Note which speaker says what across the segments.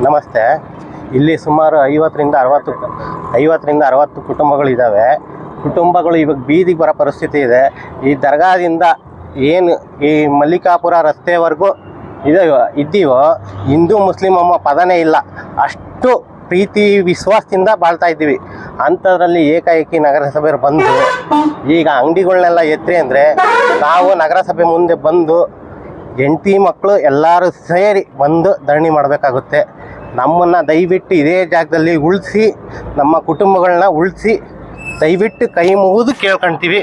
Speaker 1: ನಮಸ್ತೆ. ಇಲ್ಲಿ ಸುಮಾರು 50ರಿಂದ 60 ಕುಟುಂಬಗಳಿದ್ದಾವೆ. ಕುಟುಂಬಗಳು ಇವಾಗ ಬೀದಿಗೆ ಬರೋ ಪರಿಸ್ಥಿತಿ ಇದೆ. ಈ ದರ್ಗಾದಿಂದ ಏನು ಈ ಮಲ್ಲಿಕಾಪುರ ರಸ್ತೆವರೆಗೂ ಇದ್ದೀವೋ ಹಿಂದೂ ಮುಸ್ಲಿಂ ಅನ್ನೋ ಪದನೇ ಇಲ್ಲ. ಅಷ್ಟು ಪ್ರೀತಿ ವಿಶ್ವಾಸದಿಂದ ಬಾಳ್ತಾ ಇದ್ದೀವಿ. ಅಂಥದ್ರಲ್ಲಿ ಏಕಾಏಕಿ ನಗರಸಭೆಯವರು ಬಂದು ಈಗ ಅಂಗಡಿಗಳನ್ನೆಲ್ಲ ಎತ್ತರಿ ಅಂದರೆ ನಾವು ನಗರಸಭೆ ಮುಂದೆ ಬಂದು ಹೆಂಡತಿ ಮಕ್ಕಳು ಎಲ್ಲರೂ ಸೇರಿ ಬಂದು ಧರಣಿ ಮಾಡಬೇಕಾಗುತ್ತೆ. ನಮ್ಮನ್ನು ದಯವಿಟ್ಟು ಇದೇ ಜಾಗದಲ್ಲಿ ಉಳಿಸಿ, ನಮ್ಮ ಕುಟುಂಬಗಳನ್ನ ಉಳಿಸಿ ದಯವಿಟ್ಟು ಕೈ ಮುಗಿದು ಕೇಳ್ಕೊಳ್ತೀವಿ.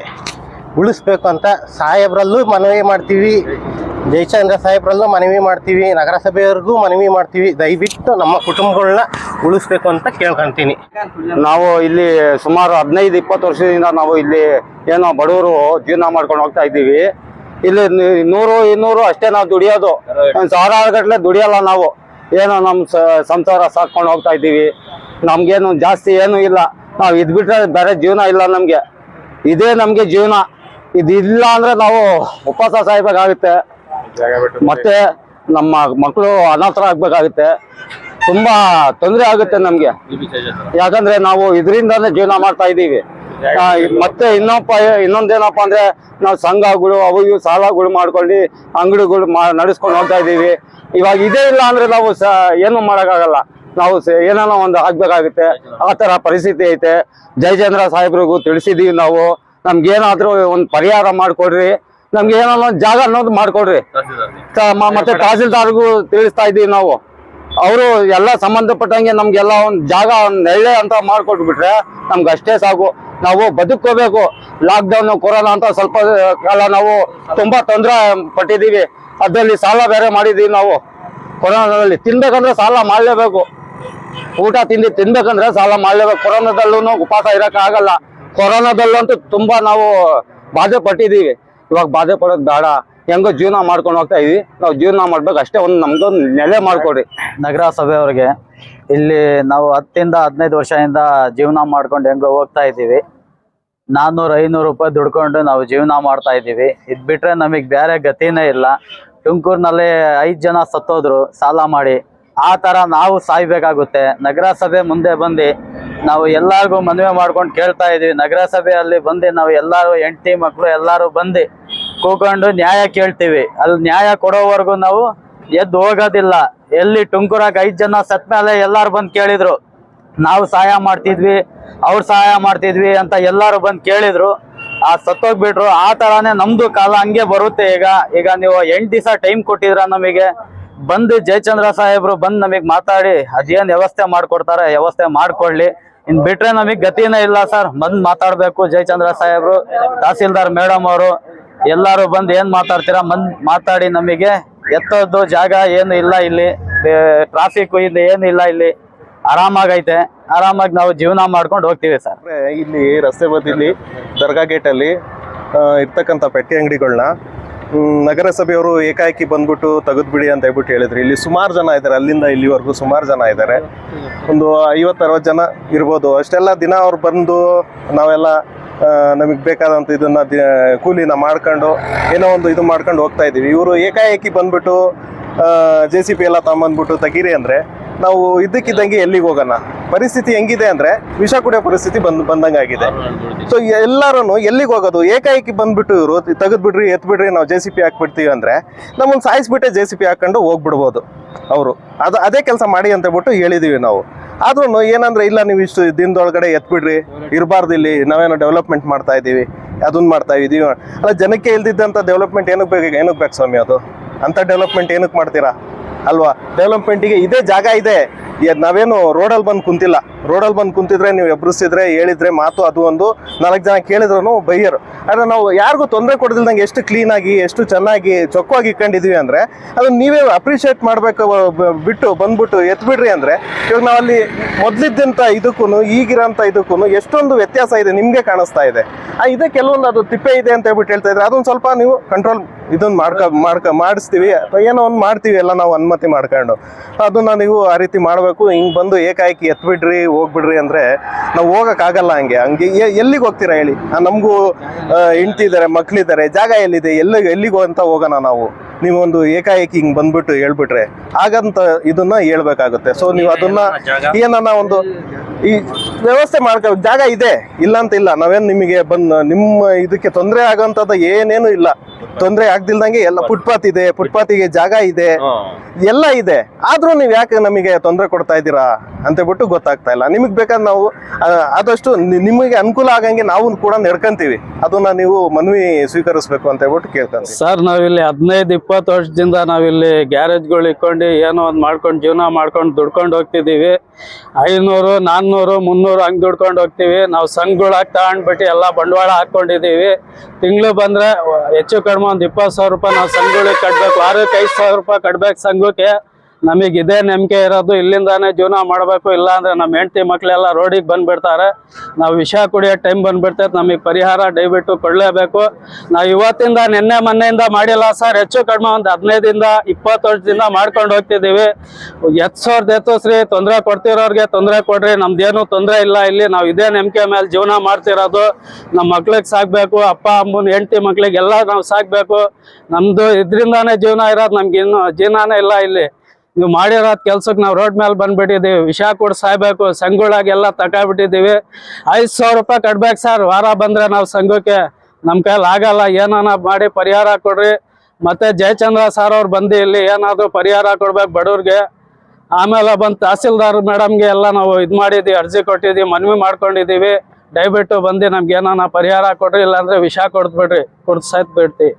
Speaker 1: ಉಳಿಸ್ಬೇಕು ಅಂತ ಸಾಹೇಬ್ರಲ್ಲೂ ಮನವಿ ಮಾಡ್ತೀವಿ, ಜಯಚಂದ್ರ ಸಾಹೇಬ್ರಲ್ಲೂ ಮನವಿ ಮಾಡ್ತೀವಿ, ನಗರಸಭೆಯವ್ರಿಗೂ ಮನವಿ ಮಾಡ್ತೀವಿ. ದಯವಿಟ್ಟು ನಮ್ಮ ಕುಟುಂಬಗಳನ್ನ ಉಳಿಸ್ಬೇಕು ಅಂತ ಕೇಳ್ಕೊಳ್ತೀನಿ.
Speaker 2: ನಾವು ಇಲ್ಲಿ ಸುಮಾರು 15-20 ವರ್ಷದಿಂದ ನಾವು ಇಲ್ಲಿ ಏನೋ ಬಡವರು ಜೀವನ ಮಾಡ್ಕೊಂಡು ಹೋಗ್ತಾ ಇದ್ದೀವಿ. ಇಲ್ಲಿ 100-200 ಅಷ್ಟೇ ನಾವು ದುಡಿಯೋದು, ಸಾವಿರಾರು ಗಟ್ಟಲೆ ದುಡಿಯಲ್ಲ ನಾವು. ಏನೋ ನಮ್ಮ ಸಂಸಾರ ಸಾಕ್ಕೊಂಡು ಹೋಗ್ತಾ ಇದ್ದೀವಿ. ನಮ್ಗೇನು ಜಾಸ್ತಿ ಏನೂ ಇಲ್ಲ. ನಾವು ಇದ್ಬಿಟ್ರೆ ಬೇರೆ ಜೀವನ ಇಲ್ಲ ನಮಗೆ. ಇದೇ ನಮಗೆ ಜೀವನ. ಇದಿಲ್ಲ ಅಂದ್ರೆ ನಾವು ಉಪವಾಸ ಸಾಯ್ಬೇಕಾಗುತ್ತೆ, ಮತ್ತೆ ನಮ್ಮ ಮಕ್ಕಳು ಅನಾಥರ ಆಗ್ಬೇಕಾಗುತ್ತೆ. ತುಂಬಾ ತೊಂದರೆ ಆಗುತ್ತೆ ನಮ್ಗೆ. ಯಾಕಂದ್ರೆ ನಾವು ಇದರಿಂದಾನೇ ಜೀವನ ಮಾಡ್ತಾ ಇದ್ದೀವಿ. ಮತ್ತೆ ಇನ್ನೊಂದೇನಪ್ಪ ಅಂದ್ರೆ ನಾವು ಸಂಘಗಳು ಅವು ಇವು ಸಾಲಗಳು ಮಾಡ್ಕೊಂಡು ಅಂಗಡಿಗಳು ನಡೆಸ್ಕೊಂಡು ಹೋಗ್ತಾ ಇದ್ದೀವಿ. ಇವಾಗ ಇದೇ ಇಲ್ಲ ಅಂದ್ರೆ ನಾವು ಏನು ಮಾಡೋಕ್ಕಾಗಲ್ಲ. ನಾವು ಏನಾನ ಒಂದು ಆಗ್ಬೇಕಾಗುತ್ತೆ. ಆ ತರ ಪರಿಸ್ಥಿತಿ ಐತೆ. ಜಯಚಂದ್ರ ಸಾಹೇಬ್ರಿಗೂ ತಿಳಿಸಿದೀವಿ ನಾವು. ನಮ್ಗೇನಾದ್ರೂ ಒಂದು ಪರಿಹಾರ ಮಾಡ್ಕೊಡ್ರಿ, ನಮ್ಗೆ ಏನೋ ಒಂದು ಜಾಗ ಅನ್ನೋದು ಮಾಡ್ಕೊಡ್ರಿ. ಮತ್ತೆ ತಹಸೀಲ್ದಾರ್ಗೂ ತಿಳಿಸ್ತಾ ಇದ್ದೀವಿ ನಾವು. ಅವರು ಎಲ್ಲ ಸಂಬಂಧಪಟ್ಟಂಗೆ ನಮ್ಗೆಲ್ಲ ಒಂದು ಜಾಗ, ಒಂದು ನೆಳ್ಳೆ ಅಂತ ಮಾಡ್ಕೊಟ್ಬಿಟ್ರೆ ನಮ್ಗೆ ಅಷ್ಟೇ ಸಾಕು. ನಾವು ಬದುಕೋಬೇಕು. ಲಾಕ್ಡೌನ್ ಕೊರೋನಾ ಅಂತ ಸ್ವಲ್ಪ ಕಾಲ ನಾವು ತುಂಬಾ ತೊಂದರೆ ಪಟ್ಟಿದ್ದೀವಿ. ಅದರಲ್ಲಿ ಸಾಲ ಬೇರೆ ಮಾಡಿದ್ದೀವಿ ನಾವು. ಕೊರೋನಾದಲ್ಲಿ ತಿನ್ಬೇಕಂದ್ರೆ ಸಾಲ ಮಾಡಲೇಬೇಕು. ಊಟ ತಿನ್ಬೇಕಂದ್ರೆ ಸಾಲ ಮಾಡಲೇಬೇಕು. ಕೊರೋನಾದಲ್ಲೂ ಉಪವಾಸ ಇರೋಕ್ಕಾಗಲ್ಲ. ಕೊರೋನಾದಲ್ಲಂತೂ ತುಂಬಾ ನಾವು ಬಾಧೆ ಪಟ್ಟಿದ್ದೀವಿ. ಇವಾಗ ಬಾಧೆ ಪಡೋದು ಬೇಡ, ಹೆಂಗೋ ಜೀವನ ಮಾಡ್ಕೊಂಡು ಹೋಗ್ತಾ ಇದೀವಿ. ನಾವು ಜೀವನ ಮಾಡ್ಬೇಕು ಅಷ್ಟೇ. ಒಂದು ನಮ್ಗೊಂದು ನೆಲೆ ಮಾಡ್ಕೊಡ್ರಿ
Speaker 3: ನಗರಸಭೆಯವ್ರಿಗೆ. ಇಲ್ಲಿ ನಾವು 10-15 ವರ್ಷದಿಂದ ಜೀವನ ಮಾಡ್ಕೊಂಡು ಹೆಂಗೋ ಹೋಗ್ತಾ ಇದ್ದೀವಿ. 400-500 ರೂಪಾಯಿ ದುಡ್ಕೊಂಡು ನಾವು ಜೀವನ ಮಾಡ್ತಾ ಇದ್ದೀವಿ. ಇದು ಬಿಟ್ರೆ ನಮಗೆ ಬೇರೆ ಗತಿನೇ ಇಲ್ಲ. ತುಮಕೂರಿನಲ್ಲಿ 5 ಜನ ಸತ್ತೋದ್ರು ಸಾಲ ಮಾಡಿ. ಆ ಥರ ನಾವು ಸಾಯ್ಬೇಕಾಗುತ್ತೆ. ನಗರಸಭೆ ಮುಂದೆ ಬಂದು ನಾವು ಎಲ್ಲರಿಗೂ ಮನವಿ ಮಾಡ್ಕೊಂಡು ಕೇಳ್ತಾ ಇದ್ದೀವಿ. ನಗರಸಭೆಯಲ್ಲಿ ಬಂದು ನಾವು ಎಲ್ಲರೂ ಹೆಂಡತಿ ಮಕ್ಕಳು ಎಲ್ಲರೂ ಬಂದು ಕೂತ್ಕೊಂಡು ನ್ಯಾಯ ಕೇಳ್ತೀವಿ. ಅಲ್ಲಿ ನ್ಯಾಯ ಕೊಡೋವರೆಗೂ ನಾವು ಎದ್ದು ಹೋಗೋದಿಲ್ಲ. ಎಲ್ಲಿ ತುಮಕೂರಾಗ 5 ಜನ ಸತ್ತ ಮೇಲೆ ಎಲ್ಲರೂ ಬಂದು ಕೇಳಿದ್ರು, ನಾವು ಸಹಾಯ ಮಾಡ್ತಿದ್ವಿ, ಅವ್ರು ಸಹಾಯ ಮಾಡ್ತಿದ್ವಿ ಅಂತ ಎಲ್ಲರೂ ಬಂದು ಕೇಳಿದ್ರು. ಸತ್ತೋಗ್ಬಿಟ್ರು. ಆ ಥರನೇ ನಮ್ಮದು ಕಾಲ ಹಂಗೆ ಬರುತ್ತೆ. ಈಗ ನೀವು 8 ದಿವಸ ಟೈಮ್ ಕೊಟ್ಟಿದ್ರ ನಮಗೆ. ಬಂದು ಜಯಚಂದ್ರ ಸಾಹೇಬ್ರು ಬಂದು ನಮಗೆ ಮಾತಾಡಿ ಅದೇನು ವ್ಯವಸ್ಥೆ ಮಾಡ್ಕೊಡ್ತಾರೆ ವ್ಯವಸ್ಥೆ ಮಾಡ್ಕೊಳ್ಳಿ. ಇನ್ನು ಬಿಟ್ರೆ ನಮಗೆ ಗತಿನೇ ಇಲ್ಲ ಸರ್. ಬಂದು ಮಾತಾಡಬೇಕು ಜಯಚಂದ್ರ ಸಾಹೇಬ್ರು, ತಹಸೀಲ್ದಾರ್ ಮೇಡಮ್ ಅವರು ಎಲ್ಲರೂ ಬಂದು ಏನು ಮಾತಾಡ್ತೀರಾ ಬಂದು ಮಾತಾಡಿ. ನಮಗೆ ಎತ್ತೋದು ಜಾಗ ಏನು ಇಲ್ಲ ಇಲ್ಲಿ, ಟ್ರಾಫಿಕ್ ಇದು ಏನು ಇಲ್ಲ ಇಲ್ಲಿ. ಆರಾಮಾಗೈತೆ. ಆರಾಮಾಗಿ ನಾವು ಜೀವನ ಮಾಡ್ಕೊಂಡು ಹೋಗ್ತೀವಿ ಸರ್.
Speaker 1: ಇಲ್ಲಿ ರಸ್ತೆ ಬದಿಲಿ ದರ್ಗಾ ಗೇಟಲ್ಲಿ ಇರ್ತಕ್ಕಂಥ ಪೆಟ್ಟಿ ಅಂಗಡಿಗಳನ್ನ ನಗರಸಭೆಯವರು ಏಕಾಏಕಿ ಬಂದ್ಬಿಟ್ಟು ತೆಗೆದ್ಬಿಡಿ ಅಂತ ಹೇಳ್ಬಿಟ್ಟು ಹೇಳಿದ್ರು. ಇಲ್ಲಿ ಸುಮಾರು ಜನ ಇದ್ದಾರೆ, ಅಲ್ಲಿಂದ ಇಲ್ಲಿವರೆಗೂ ಸುಮಾರು ಜನ ಇದ್ದಾರೆ. ಒಂದು 50-60 ಜನ ಇರ್ಬೋದು. ಅಷ್ಟೆಲ್ಲ ದಿನ ಅವ್ರು ಬಂದು ನಾವೆಲ್ಲ ನಮಗೆ ಬೇಕಾದಂಥ ಇದನ್ನ ಕೂಲಿನ ಮಾಡ್ಕೊಂಡು ಏನೋ ಒಂದು ಇದು ಮಾಡ್ಕೊಂಡು ಹೋಗ್ತಾ ಇದ್ದೀವಿ. ಇವರು ಏಕಾಏಕಿ ಬಂದ್ಬಿಟ್ಟು JCB ಎಲ್ಲ ತಗೊಂಬಂದ್ಬಿಟ್ಟು ತೆಗೀರಿ ಅಂದರೆ ನಾವು ಇದ್ದಕ್ಕಿದ್ದಂಗೆ ಎಲ್ಲಿಗೆ ಹೋಗೋಣ? ಪರಿಸ್ಥಿತಿ ಹೆಂಗಿದೆ ಅಂದರೆ ವಿಷ ಕುಡಿಯೋ ಪರಿಸ್ಥಿತಿ ಬಂದಂಗೆ ಆಗಿದೆ. ಸೊ ಎಲ್ಲರೂ ಎಲ್ಲಿಗೆ ಹೋಗೋದು? ಏಕಾಏಕಿ ಬಂದ್ಬಿಟ್ಟು ಇವರು ತೆಗೆದ್ಬಿಡ್ರಿ, ಎತ್ಬಿಡ್ರಿ, ನಾವು JCB ಹಾಕ್ಬಿಡ್ತೀವಿ ಅಂದರೆ ನಮ್ಮನ್ನು ಸಾಯಿಸ್ಬಿಟ್ಟೆ JCB ಹಾಕೊಂಡು ಹೋಗ್ಬಿಡ್ಬೋದು ಅವರು. ಅದೇ ಕೆಲಸ ಮಾಡಿ ಅಂತ ಹೇಳ್ಬಿಟ್ಟು ಹೇಳಿದ್ದೀವಿ ನಾವು. ಆದ್ರೂ ಏನಂದ್ರೆ ಇಲ್ಲ, ನೀವು ಇಷ್ಟು ದಿನದೊಳಗಡೆ ಎತ್ಬಿಡ್ರಿ, ಇರಬಾರ್ದು, ಇಲ್ಲಿ ನಾವೇನೋ ಡೆವಲಪ್ಮೆಂಟ್ ಮಾಡ್ತಾ ಇದ್ದೀವಿ, ಅದನ್ನ ಮಾಡ್ತಾ ಇದ್ದೀವಿ. ಅಲ್ಲ, ಜನಕ್ಕೆ ಇಲ್ದಿದ್ದಂಥ ಡೆವಲಪ್ಮೆಂಟ್ ಏನಕ್ಕೆ ಬೇಕು ಸ್ವಾಮಿ? ಅದು ಅಂಥ ಡೆವಲಪ್ಮೆಂಟ್ ಏನಕ್ಕೆ ಮಾಡ್ತೀರಾ ಅಲ್ವಾ? ಡೆವಲಪ್ಮೆಂಟಿಗೆ ಇದೇ ಜಾಗ ಇದೆ. ನಾವೇನು ರೋಡಲ್ಲಿ ಬಂದು ಕುಂತಿಲ್ಲ. ರೋಡಲ್ಲಿ ಬಂದು ಕುಂತಿದ್ರೆ ನೀವು ಎಬ್ರಿಸಿದ್ರೆ ಹೇಳಿದ್ರೆ ಮಾತು ಅದು ಒಂದು 4 ಜನ ಕೇಳಿದ್ರು ಬೈಯರು. ಆದರೆ ನಾವು ಯಾರಿಗೂ ತೊಂದರೆ ಕೊಡದಿಲ್ದಂಗೆ ಎಷ್ಟು ಕ್ಲೀನಾಗಿ ಎಷ್ಟು ಚೆನ್ನಾಗಿ ಚೊಕ್ಕವಾಗಿ ಇಟ್ಕೊಂಡಿದ್ವಿ ಅಂದರೆ ಅದನ್ನು ನೀವೇ ಅಪ್ರಿಷಿಯೇಟ್ ಮಾಡಬೇಕು. ಬಿಟ್ಟು ಬಂದ್ಬಿಟ್ಟು ಎತ್ಬಿಡ್ರಿ ಅಂದರೆ ಇವಾಗ ನಾವಲ್ಲಿ ಮೊದಲಿದ್ದಂಥ ಇದಕ್ಕೂ ಈಗಿರೋಂಥ ಇದಕ್ಕೂ ಎಷ್ಟೊಂದು ವ್ಯತ್ಯಾಸ ಇದೆ, ನಿಮಗೆ ಕಾಣಿಸ್ತಾ ಇದೆ. ಇದೇ ಕೆಲವೊಂದು ಅದು ತಿಪ್ಪೆ ಇದೆ ಅಂತ ಹೇಳ್ಬಿಟ್ಟು ಹೇಳ್ತಾ ಇದ್ರೆ ಅದೊಂದು ಸ್ವಲ್ಪ ನೀವು ಕಂಟ್ರೋಲ್ ಇದನ್ನು ಮಾಡಿಸ್ತೀವಿ ಅಥವಾ ಏನೋ ಒಂದು ಮಾಡ್ತೀವಿ ಎಲ್ಲ ನಾವು ಅನುಮತಿ ಮಾಡ್ಕೊಂಡು. ಅದನ್ನು ನೀವು ಆ ರೀತಿ ಮಾಡಬೇಕು. ಹಿಂಗೆ ಬಂದು ಏಕಾಏಕಿ ಎತ್ಬಿಡ್ರಿ ಹೋಗ್ಬಿಡ್ರಿ ಅಂದರೆ ನಾವು ಹೋಗೋಕ್ಕಾಗಲ್ಲ. ಹಂಗೆ ಎಲ್ಲಿಗೆ ಹೋಗ್ತೀರಾ ಹೇಳಿ? ನಮಗೂ ಹೆಂಡ್ತಿ ಇದ್ದಾರೆ, ಮಕ್ಕಳಿದ್ದಾರೆ, ಜಾಗ ಎಲ್ಲಿದೆ, ಎಲ್ಲಿಗೆ ಅಂತ ಹೋಗೋಣ ನಾವು? ನೀವೊಂದು ಏಕಾಏಕಿ ಹಿಂಗ್ ಬಂದ್ಬಿಟ್ಟು ಹೇಳ್ಬಿಟ್ರೆ ಹಾಗಂತ ಇದನ್ನ ಹೇಳ್ಬೇಕಾಗುತ್ತೆ. ಸೊ ನೀವು ಅದನ್ನ ಏನನ್ನ ಒಂದು ಈ ವ್ಯವಸ್ಥೆ ಮಾಡ್ಕೋ, ಜಾಗ ಇದೆ ಇಲ್ಲ ಅಂತ ಇಲ್ಲ, ನಾವೇನ್ ನಿಮಗೆ ನಿಮ್ಮ ಇದಕ್ಕೆ ತೊಂದರೆ ಆಗೋಂಥದ್ದು ಏನೇನು ಇಲ್ಲ, ತೊಂದರೆ ಆಗ್ದಿಲ್ದಂಗೆ ಎಲ್ಲ ಫುಟ್ಪಾತಿಗೆ ಜಾಗ ಇದೆ, ಎಲ್ಲ ಇದೆ. ಆದ್ರೂ ನೀವು ಯಾಕೆ ನಮಗೆ ತೊಂದರೆ ಕೊಡ್ತಾ ಇದ್ದೀರಾ ಅಂತೇಳ್ಬಿಟ್ಟು ಗೊತ್ತಾಗ್ತಾ ಇಲ್ಲ. ನಿಮಗೆ ಬೇಕಾದ್ರೆ ನಾವು ಆದಷ್ಟು ನಿಮಗೆ ಅನುಕೂಲ ಆಗಂಗೆ ನಾವು ಕೂಡ ನಡ್ಕೊಂತೀವಿ, ಅದನ್ನ ನೀವು ಮನವಿ ಸ್ವೀಕರಿಸ್ಬೇಕು ಅಂತ ಹೇಳ್ಬಿಟ್ಟು ಕೇಳ್ಕೊಂತೀವಿ.
Speaker 4: ಸರ್ ನಾವಿಲ್ಲಿ 15-20 ವರ್ಷದಿಂದ ನಾವಿಲ್ಲಿ ಗ್ಯಾರೇಜ್ಗಳು ಇಟ್ಕೊಂಡು ಏನೋ ಒಂದು ಮಾಡ್ಕೊಂಡು ಜೀವನ ಮಾಡ್ಕೊಂಡು ದುಡ್ಕೊಂಡು ಹೋಗ್ತಿದ್ದೀವಿ. 500, 400, 300 ಹಂಗೆ ದುಡ್ಕೊಂಡು ಹೋಗ್ತೀವಿ. ನಾವು ಸಂಘಗಳಾಗಿ ತಗೊಂಡ್ಬಿಟ್ಟು ಎಲ್ಲ ಬಂಡವಾಳ ಹಾಕೊಂಡಿದ್ದೀವಿ. ತಿಂಗಳು ಬಂದ್ರೆ ಹೆಚ್ಚು ಕಡಿಮೆ ಒಂದು 20,000 ರೂಪಾಯಿ ನಾವು ಸಂಘಗಳಿಗೆ ಕಟ್ಬೇಕು, ವಾರಕ್ಕೆ 5,000 ರೂಪಾಯಿ ಕಟ್ಬೇಕು ಸಂಘಕ್ಕೆ. ನಮಗೆ ಇದೇ ನಂಬಿಕೆ ಇರೋದು, ಇಲ್ಲಿಂದಾನೇ ಜೀವನ ಮಾಡಬೇಕು, ಇಲ್ಲಾಂದ್ರೆ ನಮ್ಮ ಹೆಂಡತಿ ಮಕ್ಕಳೆಲ್ಲ ರೋಡಿಗೆ ಬಂದ್ಬಿಡ್ತಾರೆ. ನಾವು ವಿಷ ಕುಡಿಯೋ ಟೈಮ್ ಬಂದ್ಬಿಡ್ತೈತೆ, ನಮಗೆ ಪರಿಹಾರ ದಯವಿಟ್ಟು ಕೊಡಲೇಬೇಕು. ನಾವು ಇವತ್ತಿಂದ ನಿನ್ನೆ ಮೊನ್ನೆಯಿಂದ ಮಾಡಿಲ್ಲ ಸರ್, ಹೆಚ್ಚು ಕಡಿಮೆ ಒಂದು 15-20 ವರ್ಷದಿಂದ ಮಾಡ್ಕೊಂಡು ಹೋಗ್ತಿದ್ದೀವಿ. ಎತ್ತು ತೊಂದರೆ ಕೊಡ್ತಿರೋರಿಗೆ ತೊಂದರೆ ಕೊಡ್ರಿ, ನಮ್ದೇನು ತೊಂದರೆ ಇಲ್ಲ. ಇಲ್ಲಿ ನಾವು ಇದೇ ನಂಬಿಕೆ ಮೇಲೆ ಜೀವನ ಮಾಡ್ತಿರೋದು. ನಮ್ಮ ಮಕ್ಳಿಗೆ ಸಾಕ್ಬೇಕು, ಅಪ್ಪ ಅಮ್ಮನ ಹೆಂಡತಿ ಮಕ್ಳಿಗೆಲ್ಲ ನಾವು ಸಾಕ್ಬೇಕು. ನಮ್ದು ಇದರಿಂದಾನೇ ಜೀವನ ಇರೋದು, ನಮ್ಗೆ ಇನ್ನು ಜೀವನನೇ ಇಲ್ಲ. ಇಲ್ಲಿ ನೀವು ಮಾಡಿರೋದ್ ಕೆಲ್ಸಕ್ಕೆ ನಾವು ರೋಡ್ ಮೇಲೆ ಬಂದ್ಬಿಟ್ಟಿದ್ದೀವಿ, ವಿಷ ಕೂಡ ಸಾಯ್ಬೇಕು, ಸಂಘಗಳಾಗೆಲ್ಲ ತಗೊಂಡ್ಬಿಟ್ಟಿದ್ದೀವಿ. 5,000 ರೂಪಾಯಿ ಕಟ್ಬೇಕು ಸರ್ ವಾರ ಬಂದ್ರೆ ನಾವು ಸಂಘಕ್ಕೆ. ನಮ್ಮ ಕೈಲಿ ಆಗಲ್ಲ, ಏನಾನ ಮಾಡಿ ಪರಿಹಾರ ಕೊಡ್ರಿ. ಮತ್ತೆ ಜಯಚಂದ್ರ ಸರ್ ಅವ್ರು ಬಂದು ಇಲ್ಲಿ ಏನಾದ್ರು ಪರಿಹಾರ ಕೊಡ್ಬೇಕು ಬಡವ್ರಿಗೆ. ಆಮೇಲೆ ಬಂದು ತಹಸೀಲ್ದಾರ್ ಮೇಡಮ್ಗೆ ಎಲ್ಲ ನಾವು ಇದು ಮಾಡಿದ್ದೀವಿ, ಅರ್ಜಿ ಕೊಟ್ಟಿದ್ದೀವಿ, ಮನವಿ ಮಾಡ್ಕೊಂಡಿದ್ದೀವಿ. ದಯವಿಟ್ಟು ಬಂದು ನಮ್ಗೆ ಏನಾನ ಪರಿಹಾರ ಕೊಡ್ರಿ, ಇಲ್ಲಾಂದ್ರೆ ವಿಷ ಕೊಡ್ಬಿಡ್ರಿ, ಕೊಡ್ಸಾಯ್ತು ಬಿಡ್ತೀವಿ.